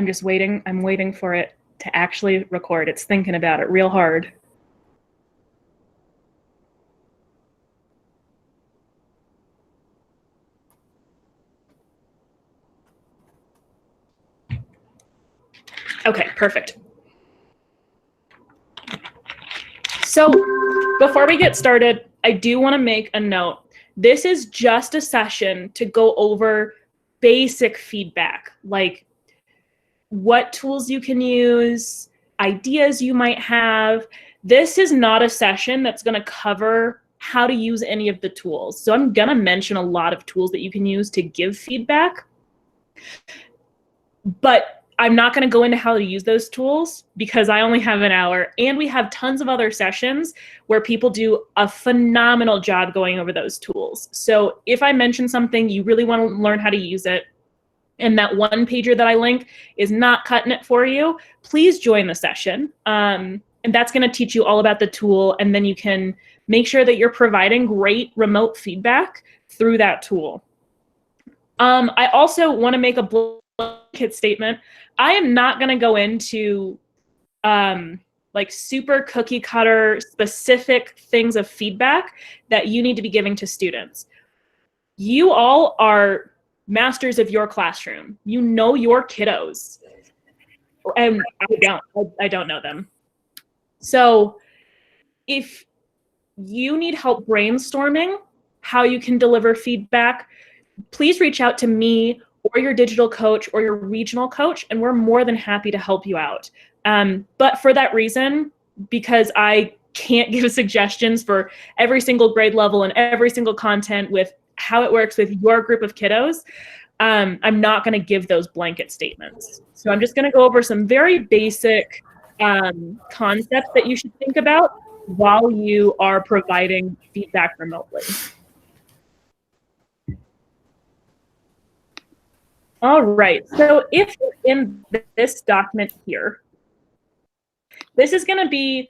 I'm just waiting. I'm waiting for it to actually record. It's thinking about it real hard. Okay, perfect. So before we get started, I do want to make a note. This is just a session to go over basic feedback, like what tools you can use, ideas you might have. This is not a session that's going to cover how to use any of the tools. So I'm going to mention a lot of tools that you can use to give feedback, but I'm not going to go into how to use those tools because I only have an hour, and we have tons of other sessions where people do a phenomenal job going over those tools. So if I mention something, you really want to learn how to use it, and that one pager that I link is not cutting it for you, please join the session. And that's going to teach you all about the tool, and then you can make sure that you're providing great remote feedback through that tool. I also want to make a blanket statement. I am not going to go into like super cookie cutter specific things of feedback that you need to be giving to students. You all are masters of your classroom. You know your kiddos, and I don't know them. So if you need help brainstorming how you can deliver feedback, please reach out to me or your digital coach or your regional coach, and we're more than happy to help you out. But for that reason, because I can't give suggestions for every single grade level and every single content with how it works with your group of kiddos, I'm not going to give those blanket statements. So I'm just going to go over some very basic concepts that you should think about while you are providing feedback remotely. All right, so if you're in this document here, this is going to be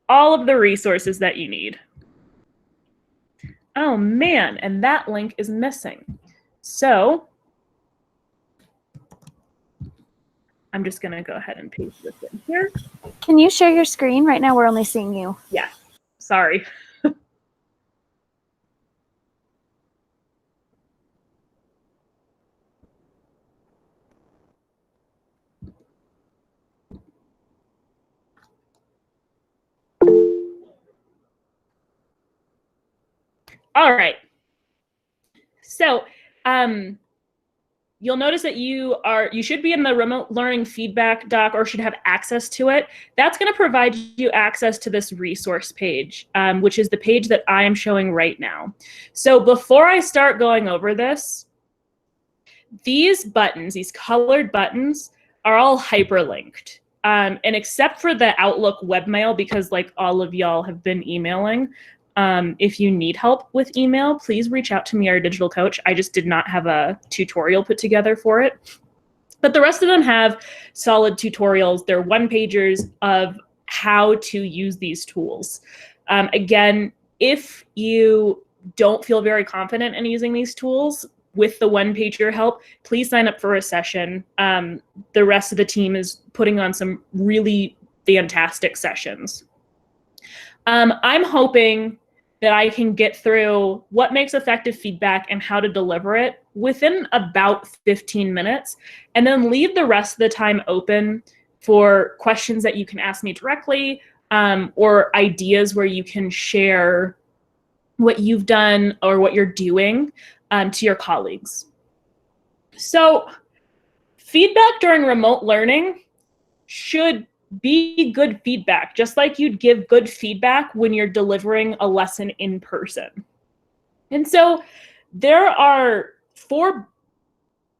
all of the resources that you need. Oh man, and that link is missing. So I'm just going to go ahead and paste this in here. Can you share your screen? Right now we're only seeing you. Yeah, sorry. All right. So you'll notice that you should be in the remote learning feedback doc, or should have access to it. That's going to provide you access to this resource page, which is the page that I am showing right now. So before I start going over this, these buttons, these colored buttons, are all hyperlinked. And except for the Outlook webmail, because like all of y'all have been emailing, if you need help with email, please reach out to me or a digital coach. I just did not have a tutorial put together for it. But the rest of them have solid tutorials. They're one-pagers of how to use these tools. Again, if you don't feel very confident in using these tools with the one-pager help, please sign up for a session. The rest of the team is putting on some really fantastic sessions. I'm hoping that I can get through what makes effective feedback and how to deliver it within about 15 minutes, and then leave the rest of the time open for questions that you can ask me directly, or ideas where you can share what you've done or what you're doing to your colleagues. So feedback during remote learning should be good feedback, just like you'd give good feedback when you're delivering a lesson in person. And so there are 4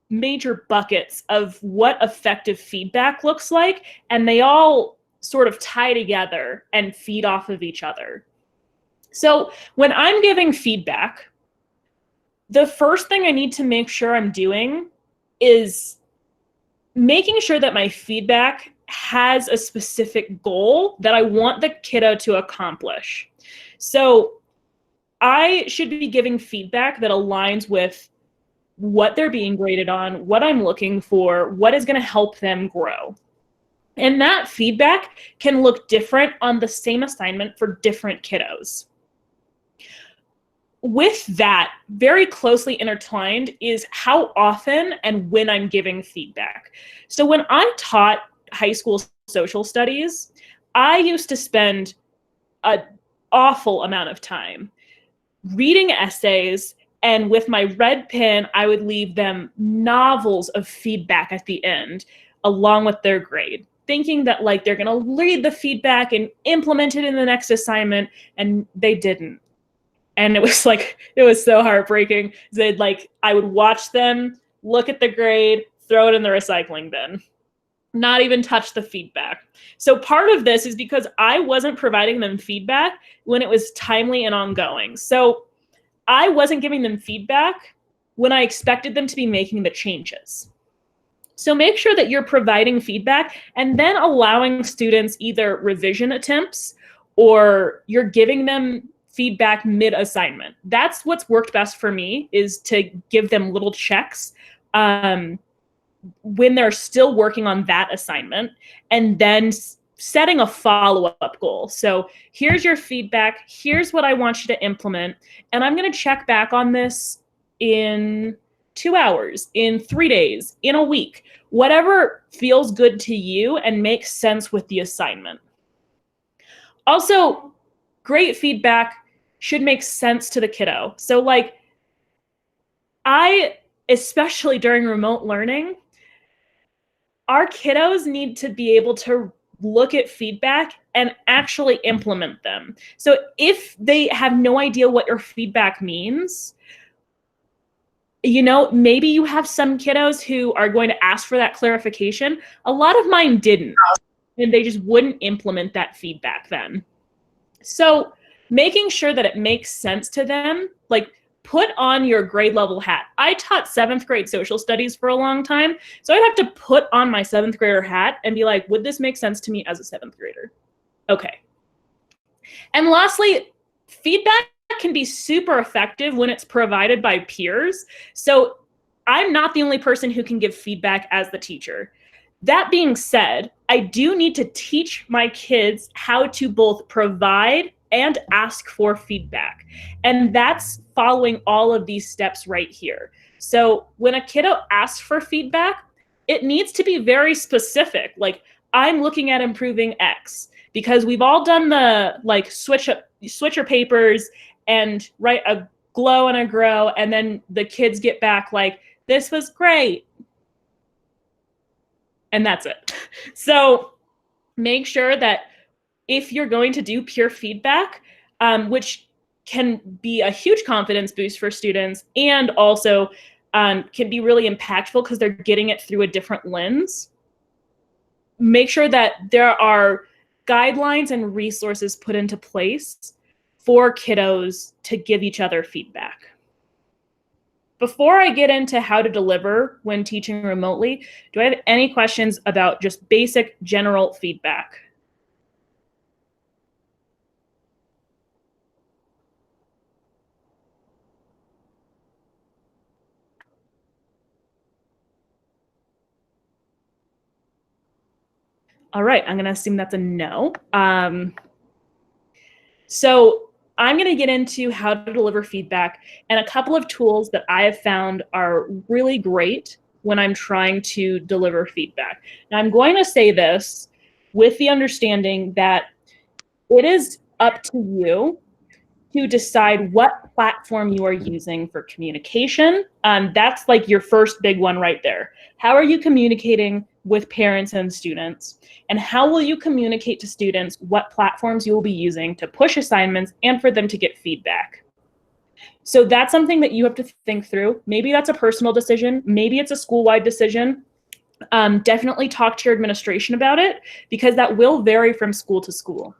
major buckets of what effective feedback looks like, and they all sort of tie together and feed off of each other. So when I'm giving feedback, the first thing I need to make sure I'm doing is making sure that my feedback has a specific goal that I want the kiddo to accomplish. So I should be giving feedback that aligns with what they're being graded on, what I'm looking for, what is going to help them grow. And that feedback can look different on the same assignment for different kiddos. With that, very closely intertwined is how often and when I'm giving feedback. So when I taught high school social studies, I used to spend an awful amount of time reading essays, and with my red pen, I would leave them novels of feedback at the end, along with their grade, thinking that like they're gonna read the feedback and implement it in the next assignment, and they didn't. And it was so heartbreaking. I would watch them, look at the grade, throw it in the recycling bin, not even touch the feedback. So part of this is because I wasn't providing them feedback when it was timely and ongoing. So I wasn't giving them feedback when I expected them to be making the changes. So make sure that you're providing feedback and then allowing students either revision attempts or you're giving them feedback mid-assignment. That's what's worked best for me, is to give them little checks when they're still working on that assignment, and then setting a follow-up goal. So here's your feedback, here's what I want you to implement, and I'm going to check back on this in 2 hours, in 3 days, in a week, whatever feels good to you and makes sense with the assignment. Also, great feedback should make sense to the kiddo. So especially during remote learning, our kiddos need to be able to look at feedback and actually implement them. So if they have no idea what your feedback means, maybe you have some kiddos who are going to ask for that clarification. A lot of mine didn't, and they just wouldn't implement that feedback then. So making sure that it makes sense to them, put on your grade level hat. I taught 7th grade social studies for a long time, so I'd have to put on my 7th grader hat and be like, would this make sense to me as a 7th grader? Okay. And lastly, feedback can be super effective when it's provided by peers. So I'm not the only person who can give feedback as the teacher. That being said, I do need to teach my kids how to both provide and ask for feedback. And that's following all of these steps right here. So when a kiddo asks for feedback, it needs to be very specific. Like, I'm looking at improving X, because we've all done the switch your papers and write a glow and a grow, and then the kids get back like, this was great. And that's it. So make sure that if you're going to do peer feedback, which can be a huge confidence boost for students, and also can be really impactful because they're getting it through a different lens, make sure that there are guidelines and resources put into place for kiddos to give each other feedback. Before I get into how to deliver when teaching remotely, do I have any questions about just basic general feedback? All right, I'm gonna assume that's a no. So I'm gonna get into how to deliver feedback and a couple of tools that I have found are really great when I'm trying to deliver feedback. Now, I'm going to say this with the understanding that it is up to you to decide what platform you are using for communication. That's like your first big one right there. How are you communicating with parents and students? And how will you communicate to students what platforms you will be using to push assignments and for them to get feedback? So that's something that you have to think through. Maybe that's a personal decision. Maybe it's a school-wide decision. Definitely talk to your administration about it, because that will vary from school to school.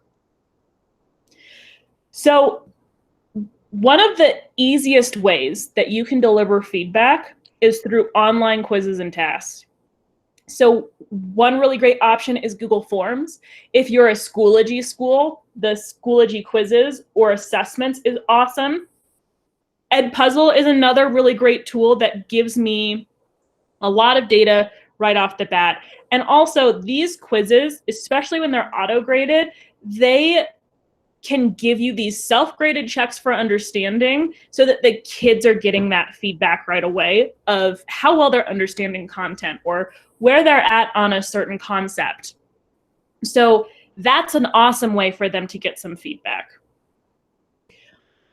So one of the easiest ways that you can deliver feedback is through online quizzes and tasks. So one really great option is Google Forms. If you're a Schoology school, the Schoology quizzes or assessments is awesome. Edpuzzle is another really great tool that gives me a lot of data right off the bat. And also these quizzes, especially when they're auto-graded, they can give you these self-graded checks for understanding so that the kids are getting that feedback right away of how well they're understanding content or where they're at on a certain concept. So that's an awesome way for them to get some feedback.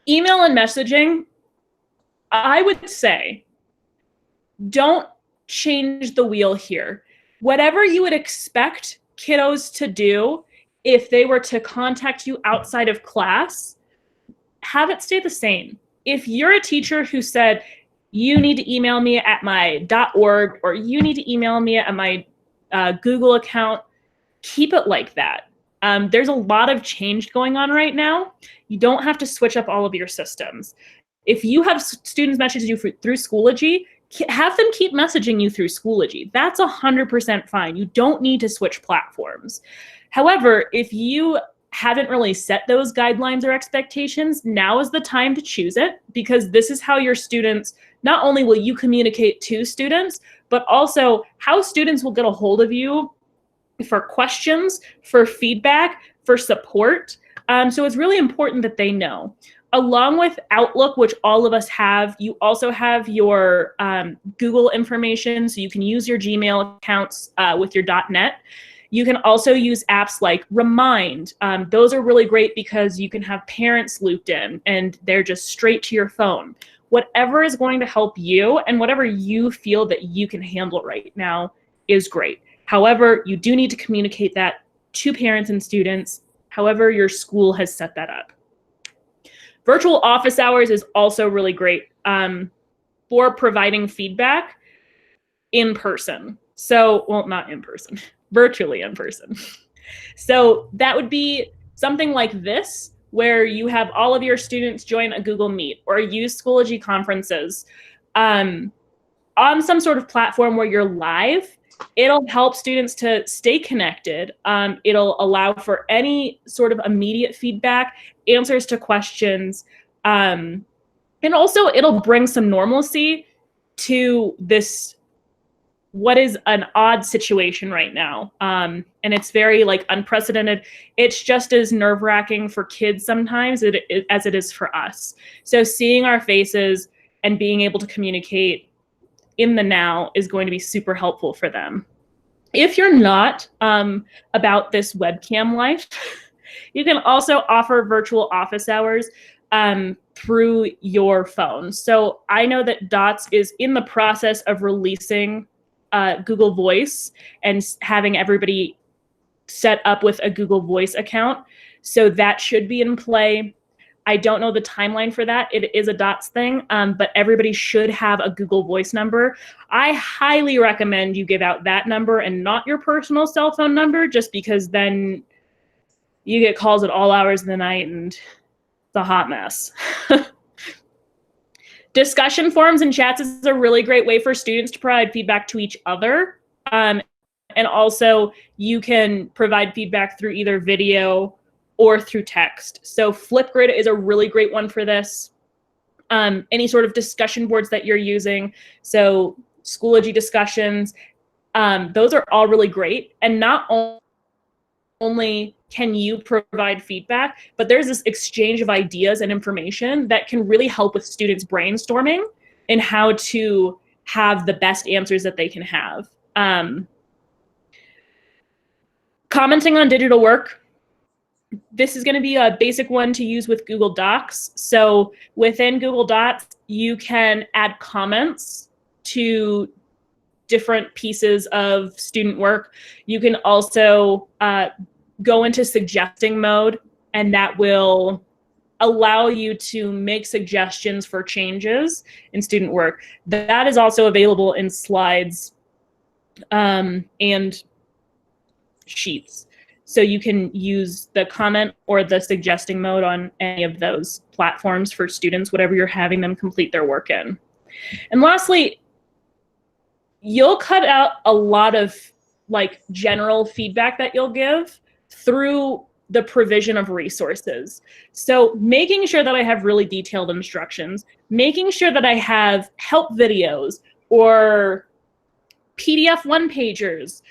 Email and messaging, I would say, don't change the wheel here. Whatever you would expect kiddos to do if they were to contact you outside of class, have it stay the same. If you're a teacher who said, you need to email me at my .org or you need to email me at my Google account, keep it like that. There's a lot of change going on right now. You don't have to switch up all of your systems. If you have students message you through Schoology, have them keep messaging you through Schoology. That's 100% fine. You don't need to switch platforms. However, if you haven't really set those guidelines or expectations, now is the time to choose it, because this is how your students, not only will you communicate to students, but also how students will get a hold of you for questions, for feedback, for support. So it's really important that they know. Along with Outlook, which all of us have, you also have your Google information, so you can use your Gmail accounts with your .NET. You can also use apps like Remind. Those are really great because you can have parents looped in and they're just straight to your phone. Whatever is going to help you and whatever you feel that you can handle right now is great. However, you do need to communicate that to parents and students, however your school has set that up. Virtual office hours is also really great for providing feedback in person. So, well, not in person, virtually in person. So that would be something like this, where you have all of your students join a Google Meet or use Schoology conferences on some sort of platform where you're live. It'll help students to stay connected. It'll allow for any sort of immediate feedback, answers to questions, and also it'll bring some normalcy to this, what is an odd situation right now. And it's very like unprecedented. It's just as nerve-wracking for kids sometimes as it is for us. So seeing our faces and being able to communicate in the now is going to be super helpful for them. If you're not about this webcam life, you can also offer virtual office hours through your phone. So I know that DOTS is in the process of releasing Google Voice and having everybody set up with a Google Voice account. So that should be in play. I don't know the timeline for that. It is a DOTS thing, but everybody should have a Google Voice number. I highly recommend you give out that number and not your personal cell phone number, just because then you get calls at all hours of the night and it's a hot mess. Discussion forums and chats is a really great way for students to provide feedback to each other. And also you can provide feedback through either video or through text. So Flipgrid is a really great one for this. Any sort of discussion boards that you're using, so Schoology discussions, those are all really great. And not only can you provide feedback, but there's this exchange of ideas and information that can really help with students brainstorming and how to have the best answers that they can have. Commenting on digital work. This is going to be a basic one to use with Google Docs. So within Google Docs, you can add comments to different pieces of student work. You can also go into suggesting mode, and that will allow you to make suggestions for changes in student work. That is also available in slides and sheets. So you can use the comment or the suggesting mode on any of those platforms for students, whatever you're having them complete their work in. And lastly, you'll cut out a lot of like general feedback that you'll give through the provision of resources. So making sure that I have really detailed instructions, making sure that I have help videos or PDF one-pagers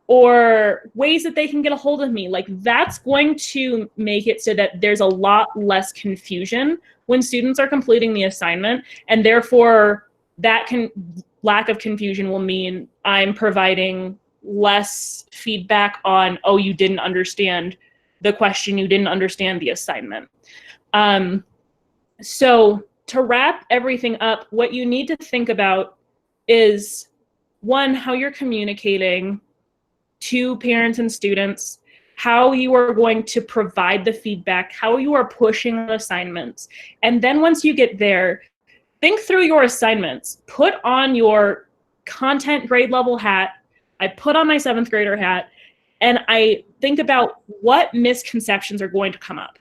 or ways that they can get a hold of me, like that's going to make it so that there's a lot less confusion when students are completing the assignment, and therefore that lack of confusion will mean I'm providing less feedback on, oh, you didn't understand the question, you didn't understand the assignment. So to wrap everything up, what you need to think about is, one, how you're communicating to parents and students, how you are going to provide the feedback, how you are pushing the assignments. And then once you get there, think through your assignments, put on your content grade level hat. I put on my 7th grader hat, and I think about what misconceptions are going to come up.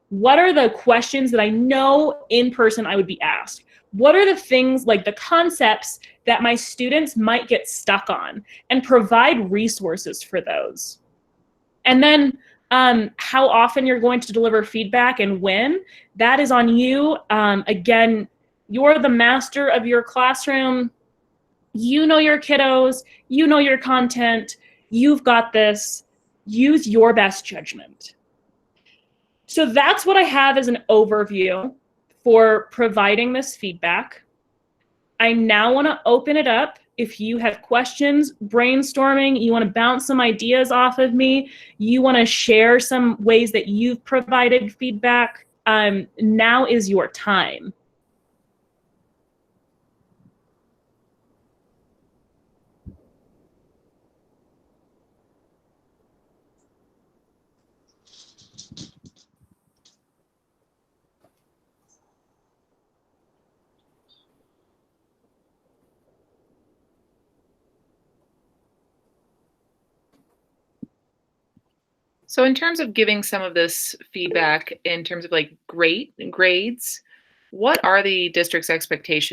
What are the questions that I know in person I would be asked? What are the things, like the concepts, that my students might get stuck on, and provide resources for those. And then how often you're going to deliver feedback and when, that is on you. Again, you're the master of your classroom. You know your kiddos, you know your content, you've got this. Use your best judgment. So that's what I have as an overview for providing this feedback. I now want to open it up. If you have questions, brainstorming, you want to bounce some ideas off of me, you want to share some ways that you've provided feedback, now is your time. So in terms of giving some of this feedback in terms of like grades, what are the district's expectations